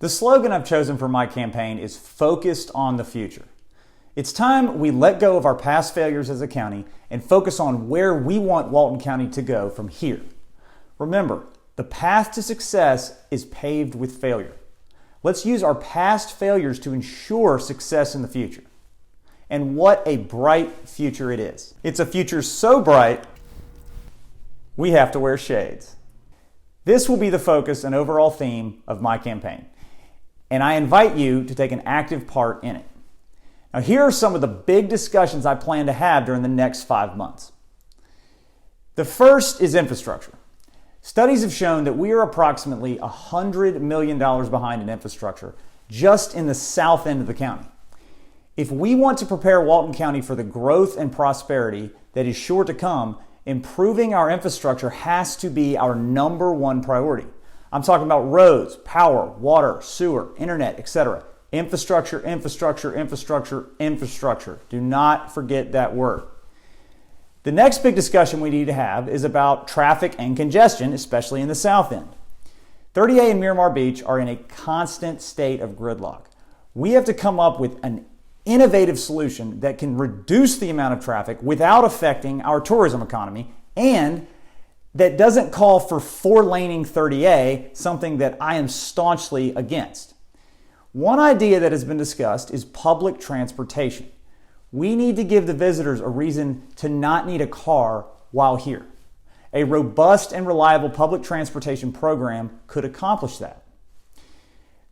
The slogan I've chosen for my campaign is focused on the future. It's time we let go of our past failures as a county and focus on where we want Walton County to go from here. Remember, the path to success is paved with failure. Let's use our past failures to ensure success in the future. And what a bright future it is. It's a future so bright, we have to wear shades. This will be the focus and overall theme of my campaign, and I invite you to take an active part in it. Now, here are some of the big discussions I plan to have during the next 5 months. The first is infrastructure. Studies have shown that we are approximately $100 million behind in infrastructure just in the south end of the county. If we want to prepare Walton County for the growth and prosperity that is sure to come, improving our infrastructure has to be our number one priority. I'm talking about roads, power, water, sewer, internet, etc. Infrastructure, infrastructure, infrastructure, infrastructure. Do not forget that word. The next big discussion we need to have is about traffic and congestion, especially in the south end. 30A and Miramar Beach are in a constant state of gridlock. We have to come up with an innovative solution that can reduce the amount of traffic without affecting our tourism economy, and that doesn't call for four-laning 30A, something that I am staunchly against. One idea that has been discussed is public transportation. We need to give the visitors a reason to not need a car while here. A robust and reliable public transportation program could accomplish that.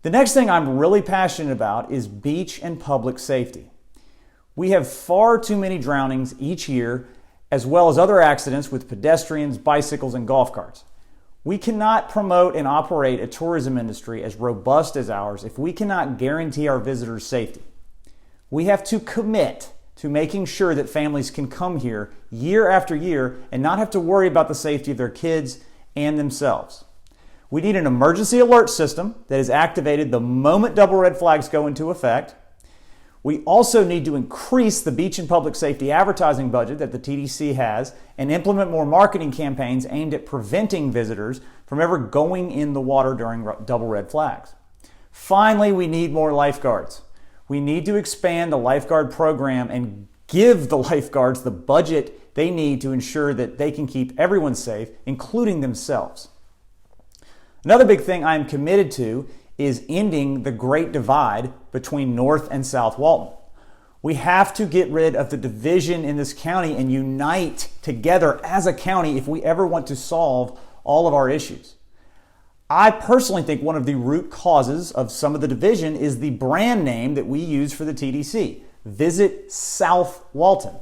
The next thing I'm really passionate about is beach and public safety. We have far too many drownings each year, as well as other accidents with pedestrians, bicycles, and golf carts. We cannot promote and operate a tourism industry as robust as ours if we cannot guarantee our visitors' safety. We have to commit to making sure that families can come here year after year and not have to worry about the safety of their kids and themselves. We need an emergency alert system that is activated the moment double red flags go into effect. We also need to increase the beach and public safety advertising budget that the TDC has and implement more marketing campaigns aimed at preventing visitors from ever going in the water during double red flags. Finally, we need more lifeguards. We need to expand the lifeguard program and give the lifeguards the budget they need to ensure that they can keep everyone safe, including themselves. Another big thing I'm committed to is ending the great divide between North and South Walton. We have to get rid of the division in this county and unite together as a county if we ever want to solve all of our issues. I personally think one of the root causes of some of the division is the brand name that we use for the TDC, Visit South Walton.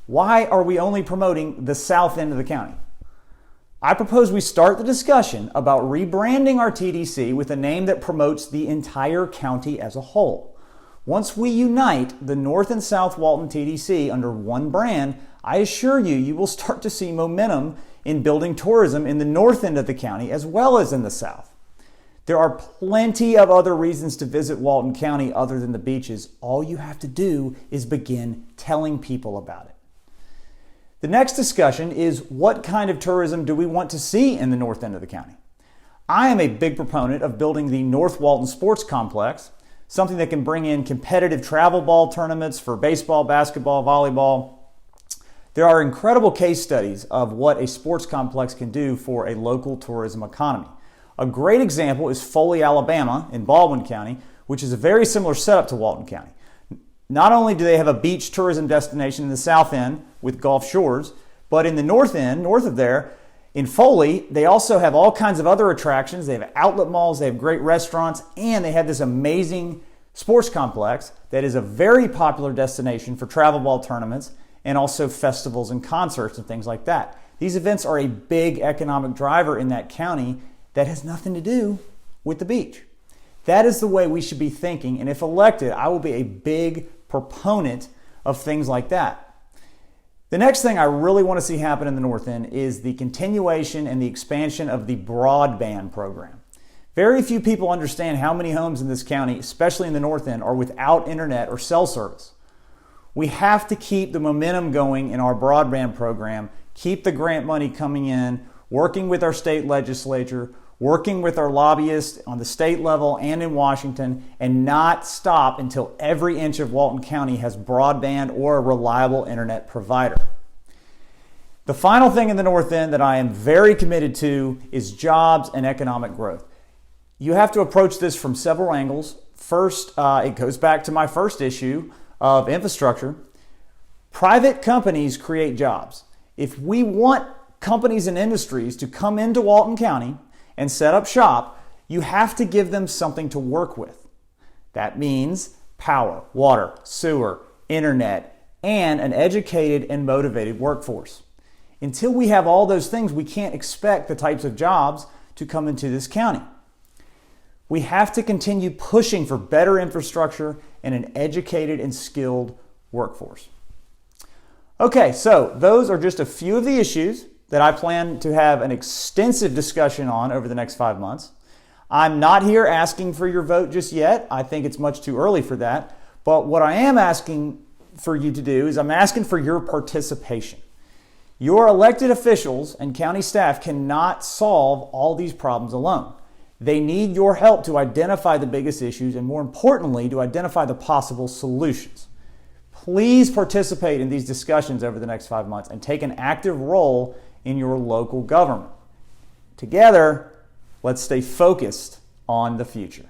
Why are we only promoting the south end of the county? I propose we start the discussion about rebranding our TDC with a name that promotes the entire county as a whole. Once we unite the North and South Walton TDC under one brand, I assure you, you will start to see momentum in building tourism in the north end of the county as well as in the south. There are plenty of other reasons to visit Walton County other than the beaches. All you have to do is begin telling people about it. The next discussion is what kind of tourism do we want to see in the north end of the county? I am a big proponent of building the North Walton Sports Complex, something that can bring in competitive travel ball tournaments for baseball, basketball, volleyball. There are incredible case studies of what a sports complex can do for a local tourism economy. A great example is Foley, Alabama in Baldwin County, which is a very similar setup to Walton County. Not only do they have a beach tourism destination in the south end with Gulf Shores, but in the north end, north of there, in Foley, they also have all kinds of other attractions. They have outlet malls, they have great restaurants, and they have this amazing sports complex that is a very popular destination for travel ball tournaments and also festivals and concerts and things like that. These events are a big economic driver in that county that has nothing to do with the beach. That is the way we should be thinking, and if elected, I will be a big proponent of things like that. The next thing I really want to see happen in the North End is the continuation and the expansion of the broadband program. Very few people understand how many homes in this county, especially in the North End, are without internet or cell service. We have to keep the momentum going in our broadband program, keep the grant money coming in, working with our state legislature, working with our lobbyists on the state level and in Washington, and not stop until every inch of Walton County has broadband or a reliable internet provider. The final thing in the North End that I am very committed to is jobs and economic growth. You have to approach this from several angles. First, it goes back to my first issue of infrastructure. Private companies create jobs. If we want companies and industries to come into Walton County and set up shop, you have to give them something to work with. That means power, water, sewer, internet, and an educated and motivated workforce. Until we have all those things, we can't expect the types of jobs to come into this county. We have to continue pushing for better infrastructure and an educated and skilled workforce. Okay, so those are just a few of the issues that I plan to have an extensive discussion on over the next 5 months. I'm not here asking for your vote just yet. I think it's much too early for that. But what I am asking for you to do is I'm asking for your participation. Your elected officials and county staff cannot solve all these problems alone. They need your help to identify the biggest issues and, more importantly, to identify the possible solutions. Please participate in these discussions over the next 5 months and take an active role in your local government. Together, let's stay focused on the future.